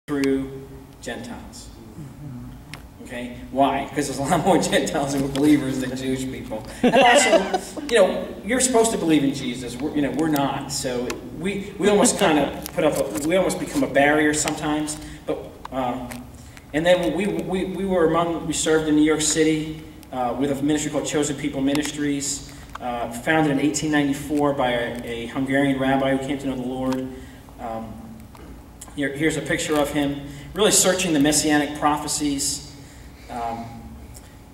through Gentiles. Okay, why? Because there's a lot more Gentiles who are believers than Jewish people. And also, you're supposed to believe in Jesus. We're not. So we almost kind of we almost become a barrier sometimes. But and then we served in New York City with a ministry called Chosen People Ministries, founded in 1894 by a Hungarian rabbi who came to know the Lord. Here's a picture of him, really searching the messianic prophecies.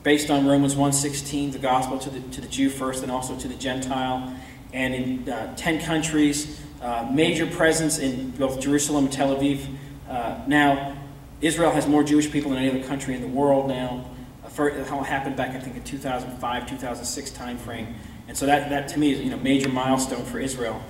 Based on Romans 1:16, the gospel to the Jew first and also to the Gentile, and in 10 countries, major presence in both Jerusalem and Tel Aviv. Now, Israel has more Jewish people than any other country in the world now. It all happened back, I think, in 2005, 2006 time frame, and so that to me is a major milestone for Israel.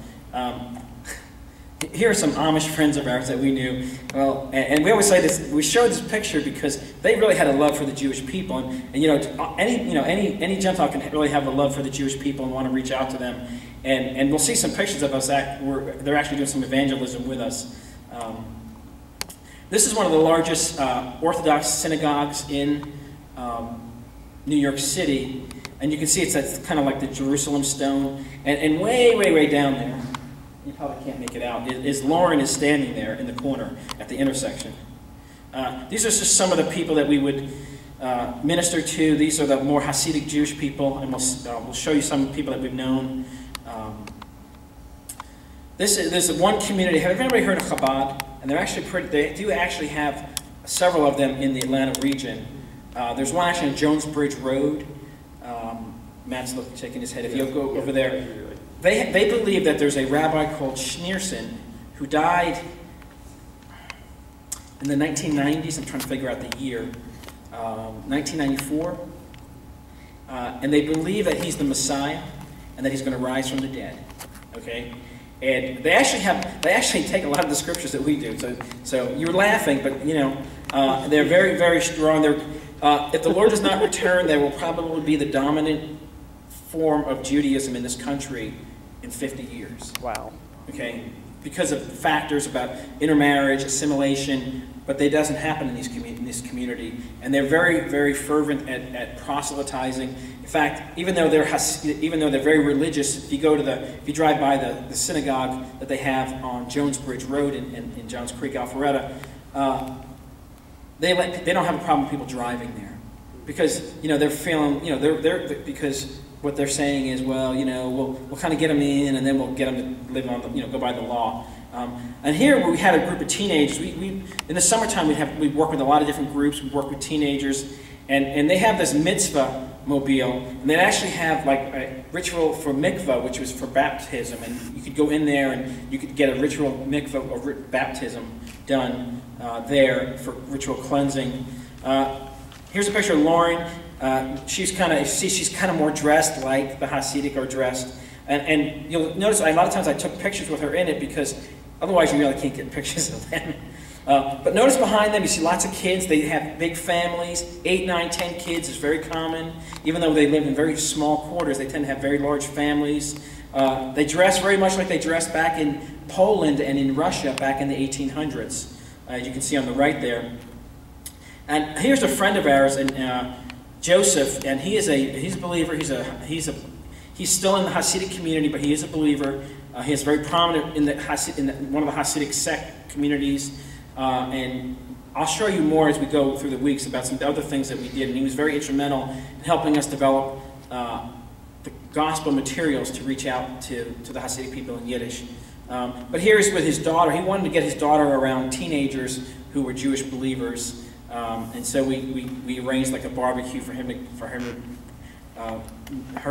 Here are some Amish friends of ours that we knew. Well, and we always say this. We showed this picture because they really had a love for the Jewish people, and any Gentile can really have a love for the Jewish people and want to reach out to them. And we'll see some pictures of us they're actually doing some evangelism with us. This is one of the largest Orthodox synagogues in New York City, and you can see it's kind of like the Jerusalem stone, and way down there. You probably can't make it out. Lauren is standing there in the corner at the intersection. These are just some of the people that we would minister to. These are the more Hasidic Jewish people, and we'll show you some people that we've known. There's one community. Have anybody heard of Chabad? And they're actually they do actually have several of them in the Atlanta region. There's one actually on Jones Bridge Road. Matt's shaking his head. If you'll go over there. They believe that there's a rabbi called Schneerson who died in the 1990s. I'm trying to figure out the year. 1994. And they believe that he's the Messiah and that he's going to rise from the dead. Okay? And they actually take a lot of the scriptures that we do. So you're laughing, but they're very, very strong. If the Lord does not return, there will probably be the dominant form of Judaism in this country in 50 years. Wow. Okay? Because of factors about intermarriage, assimilation, but that doesn't happen in this community. And they're very, very fervent at proselytizing. In fact, even though they're very religious, if you drive by the synagogue that they have on Jones Bridge Road in Johns Creek, Alpharetta, they don't have a problem with people driving there, because they're feeling because what they're saying is, well, we'll kind of get them in, and then we'll get them to live on go by the law. And here we had a group of teenagers. In the summertime we work with a lot of different groups. We work with teenagers, and they have this mitzvah mobile, and they actually have like a ritual for mikvah, which was for baptism, and you could go in there and you could get a ritual mikvah or baptism done there for ritual cleansing. Here's a picture of Lauren. She's kind of more dressed like the Hasidic are dressed, and you'll notice a lot of times I took pictures with her in it because otherwise you really can't get pictures of them. But notice behind them you see lots of kids. They have big families. 8, 9, 10 kids is very common. Even though they live in very small quarters, they tend to have very large families. They dress very much like they dressed back in Poland and in Russia back in the 1800s. As you can see on the right there. And here's a friend of ours, Joseph, and he's a believer. He's still in the Hasidic community, but he is a believer. He is very prominent in one of the Hasidic sect communities, and I'll show you more as we go through the weeks about some other things that we did. And he was very instrumental in helping us develop the gospel materials to reach out to the Hasidic people in Yiddish. But here's with his daughter. He wanted to get his daughter around teenagers who were Jewish believers. And so we arranged like a barbecue for her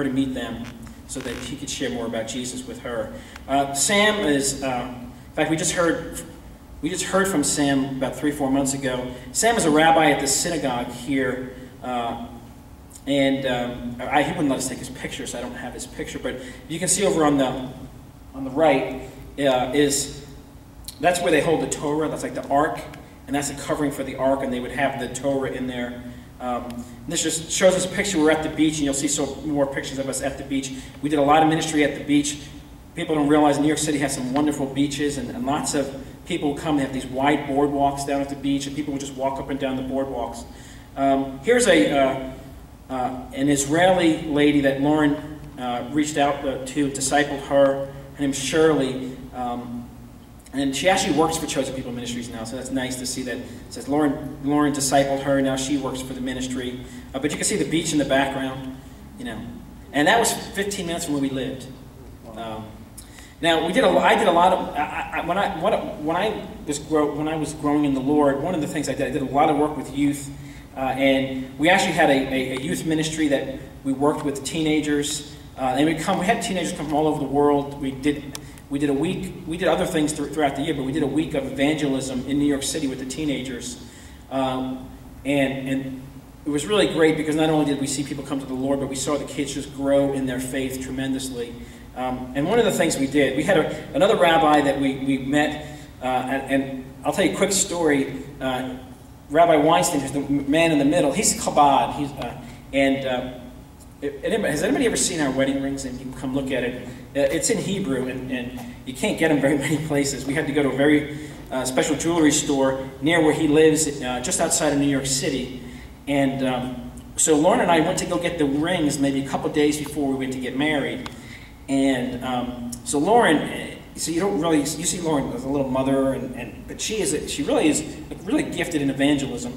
to meet them, so that he could share more about Jesus with her. Sam is, in fact, we just heard from Sam about 3 or 4 months ago. Sam is a rabbi at the synagogue here, and he wouldn't let us take his picture, so I don't have his picture. But you can see over on the right that's where they hold the Torah. That's like the Ark. And that's a covering for the ark, and they would have the Torah in there. This just shows us a picture. We're at the beach, and you'll see some more pictures of us at the beach. We did a lot of ministry at the beach. People don't realize New York City has some wonderful beaches, and lots of people would come. They have these wide boardwalks down at the beach, and people would just walk up and down the boardwalks. Here's an Israeli lady that Lauren reached out to, discipled her. Her name's Shirley. And she actually works for Chosen People Ministries now, so that's nice to see that. It says Lauren discipled her, now she works for the ministry. But you can see the beach in the background, you know. And that was 15 minutes from where we lived. Now I did a lot of when I was growing in the Lord. One of the things I did a lot of work with youth, and we actually had a youth ministry that we worked with teenagers. And we had teenagers come from all over the world. We did a week. We did other things throughout the year, but we did a week of evangelism in New York City with the teenagers, and it was really great because not only did we see people come to the Lord, but we saw the kids just grow in their faith tremendously. And one of the things we did, we had another rabbi that we met, and I'll tell you a quick story. Rabbi Weinstein, who's the man in the middle, he's Chabad. Has anybody ever seen our wedding rings? And you can come look at it. It's in Hebrew, and you can't get them very many places. We had to go to a very special jewelry store near where he lives, just outside of New York City. And so Lauren and I went to go get the rings maybe a couple days before we went to get married. And so Lauren, so you see Lauren as a little mother, but she really is really gifted in evangelism.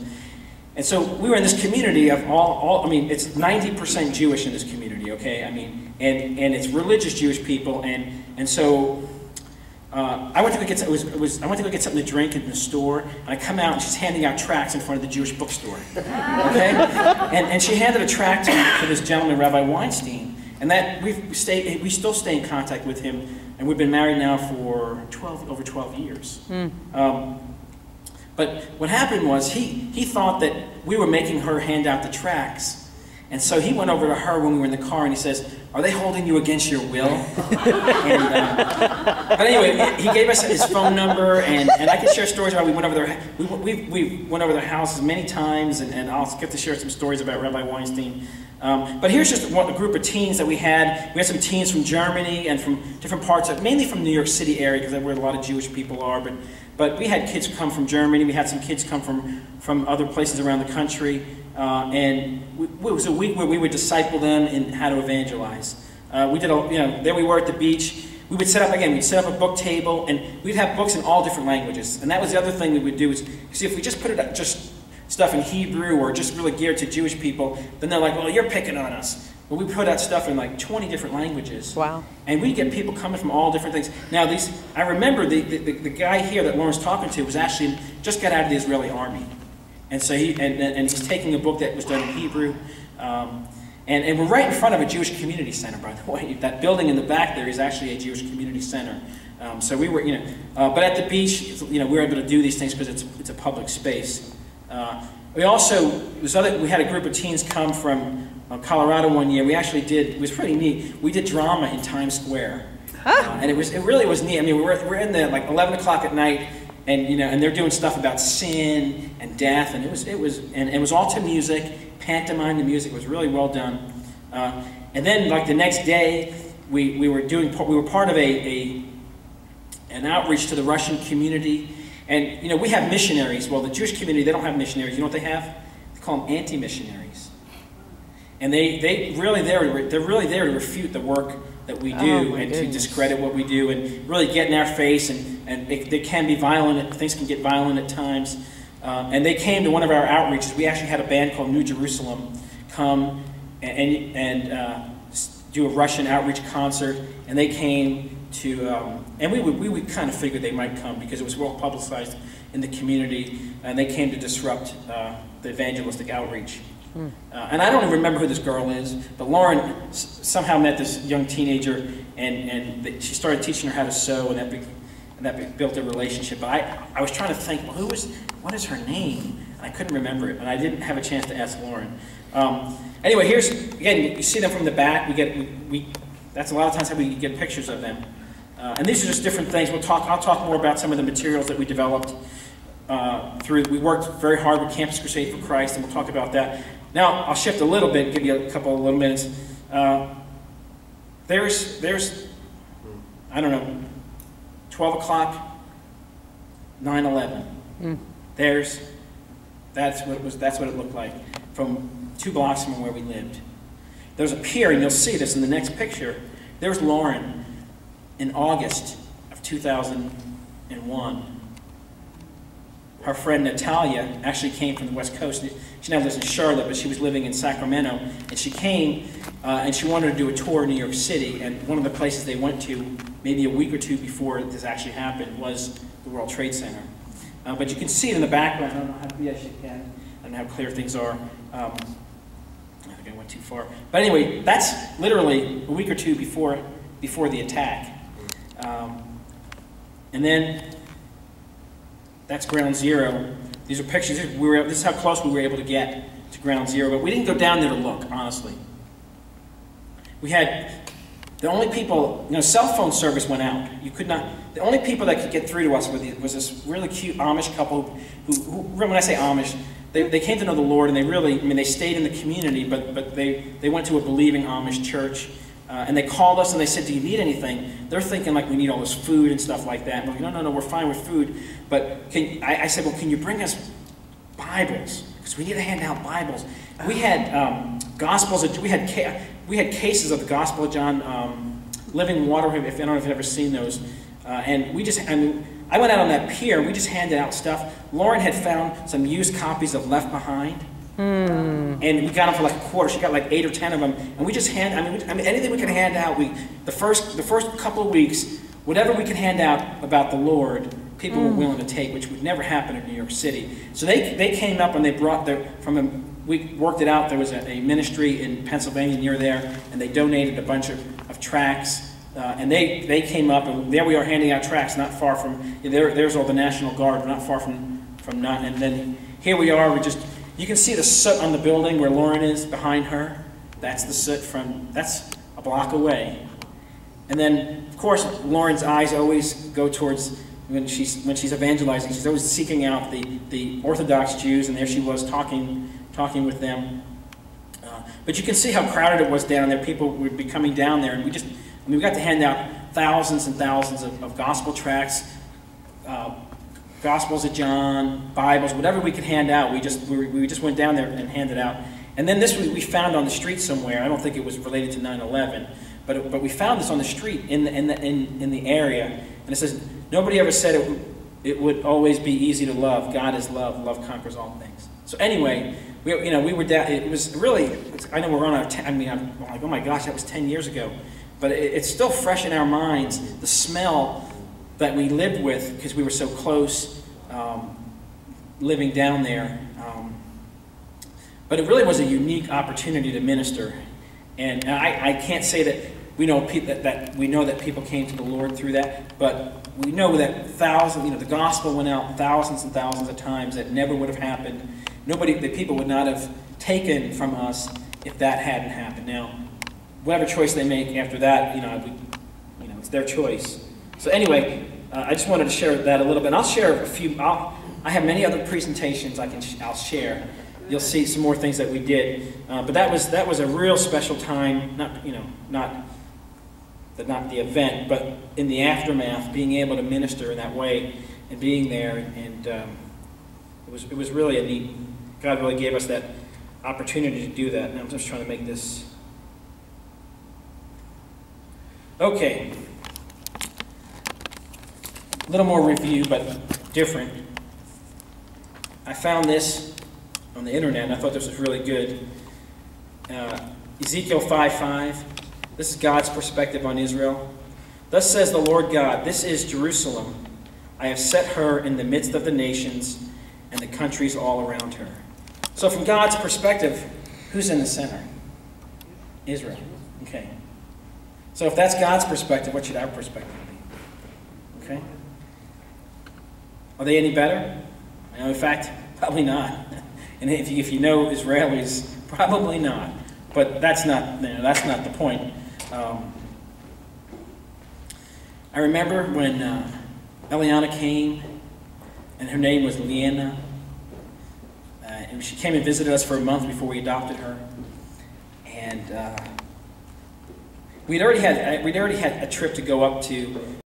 And so we were in this community of I mean, it's 90% Jewish in this community, okay? I mean, and it's religious Jewish people, and so I went to go get I went to go get something to drink in the store, and I come out and she's handing out tracts in front of the Jewish bookstore, okay? And she handed a tract to this gentleman, Rabbi Weinstein, and that we still stay in contact with him, and we've been married now for over 12 years. But what happened was he thought that we were making her hand out the tracts. And so he went over to her when we were in the car and he says, "Are they holding you against your will?" But anyway, he gave us his phone number, and I can share stories about we went over their we went over their houses many times, and I'll get to share some stories about Rabbi Weinstein. But here's just a group of teens that we had. We had some teens from Germany and from different parts mainly from New York City area, because that's where a lot of Jewish people are. But we had kids come from Germany. We had some kids come from other places around the country. And it was a week where we would disciple them in how to evangelize. There we were at the beach. We would set up a book table, and we'd have books in all different languages. And that was the other thing we would do is, see, if we just put it up, just stuff in Hebrew or just really geared to Jewish people, then they're like, "Well, you're picking on us." Well, we put out stuff in like 20 different languages. Wow. And we'd get people coming from all different things. Now, I remember the guy here that Lauren's talking to was actually just got out of the Israeli army. And so he's taking a book that was done in Hebrew. And we're right in front of a Jewish community center, by the way. That building in the back there is actually a Jewish community center. So we were, but at the beach, we were able to do these things because it's a public space. We had a group of teens come from Colorado one year. We actually it was pretty neat. We did drama in Times Square. And it really was neat. I mean, we're in there like 11 o'clock at night, and they're doing stuff about sin and death, and it was all to music, pantomime to music. It was really well done. And then like the next day, we were part of an outreach to the Russian community. And we have missionaries. Well, the Jewish community, they don't have missionaries. You know what they have? They call them anti-missionaries. And they're really there to refute the work that we do and to discredit what we do and really get in our face, and they can be violent. Things can get violent at times. And they came to one of our outreaches. We actually had a band called New Jerusalem come and do a Russian outreach concert, and they came to, and we would kind of figure they might come because it was well publicized in the community, and they came to disrupt the evangelistic outreach. And I don't even remember who this girl is, but Lauren somehow met this young teenager, and she started teaching her how to sew, and that built a relationship. But I was trying to think, well, what is her name? And I couldn't remember it, and I didn't have a chance to ask Lauren. Anyway, again, you see them from the back. That's a lot of times how we get pictures of them. And these are just different things. I'll talk more about some of the materials that we developed we worked very hard with Campus Crusade for Christ, and we'll talk about that. Now, I'll shift a little bit, give you a couple of little minutes. There's I don't know, 12 o'clock 9/11. That's what it looked like from 2 blocks from where we lived. There's a pier, and you'll see this in the next picture. There's Lauren in August of 2001. Her friend Natalia actually came from the West Coast. She now lives in Charlotte, but she was living in Sacramento. And she came and she wanted to do a tour in New York City. And one of the places they went to, maybe a week or 2 before this actually happened, was the World Trade Center. But you can see it in the background. I don't know how to be, I don't know how clear things are. I think I went too far. But anyway, that's literally a week or 2 before the attack. And then that's ground zero. These are pictures. This is how close we were able to get to ground zero. But we didn't go down there to look, honestly. We had the only people, cell phone service went out. You could not, the only people that could get through to us was this really cute Amish couple who when I say Amish, they came to know the Lord, and they stayed in the community, but they went to a believing Amish church. And they called us and they said, do you need anything? They're thinking like we need all this food and stuff like that. And we're like, no, we're fine with food. But I said, well, can you bring us Bibles? Because we need to hand out Bibles. We had Gospels. We had cases of the Gospel of John, Living Water. I don't know if you've ever seen those. And I went out on that pier. We just handed out stuff. Lauren had found some used copies of Left Behind. And we got them for like a quarter. She got like 8 or 10 of them, and we just anything we could hand out. The first couple of weeks, whatever we could hand out about the Lord, people were willing to take, which would never happen in New York City. So they came up and they brought we worked it out. There was a ministry in Pennsylvania near there, and they donated a bunch of tracts. And they came up, and there we are handing out tracts, not far from there's all the National Guard, but not far from not. And then here we are. You can see the soot on the building where Lauren is behind her. That's the soot that's a block away. And then, of course, Lauren's eyes always go towards, when she's evangelizing, she's always seeking out the Orthodox Jews, and there she was talking with them. But you can see how crowded it was down there. People would be coming down there, and we got to hand out thousands and thousands of gospel tracts, Gospels of John, Bibles, whatever we could hand out. We just went down there and handed out. And then this we found on the street somewhere. I don't think it was related to 9/11, but we found this on the street in the area. And it says, nobody ever said it would always be easy to love. God is love. Love conquers all things. So anyway, we were down. It was really. I know we're on our. I'm like, oh my gosh, that was 10 years ago. But it's still fresh in our minds. The smell that we lived with, because we were so close, living down there. But it really was a unique opportunity to minister. And I can't say that we know that people came to the Lord through that, but we know that the gospel went out thousands and thousands of times. That never would have happened. The people would not have taken from us if that hadn't happened. Now, whatever choice they make after that, it's their choice. So anyway, I just wanted to share that a little bit. And I'll share a few. I have many other presentations I'll share. You'll see some more things that we did. But that was a real special time. Not the event, but in the aftermath, being able to minister in that way and being there, and it was really a neat. God really gave us that opportunity to do that. And I'm just trying to make this. Okay. A little more review, but different. I found this on the internet, and I thought this was really good. Ezekiel 5:5. This is God's perspective on Israel. Thus says the Lord God, this is Jerusalem. I have set her in the midst of the nations and the countries all around her. So from God's perspective, who's in the center? Israel. Okay. So if that's God's perspective, what should our perspective be? Okay. Are they any better? In fact, probably not. And if you know Israelis, probably not. But that's not the point. I remember when Eliana came, and her name was Leanna, and she came and visited us for a month before we adopted her, and we'd already had a trip to go up to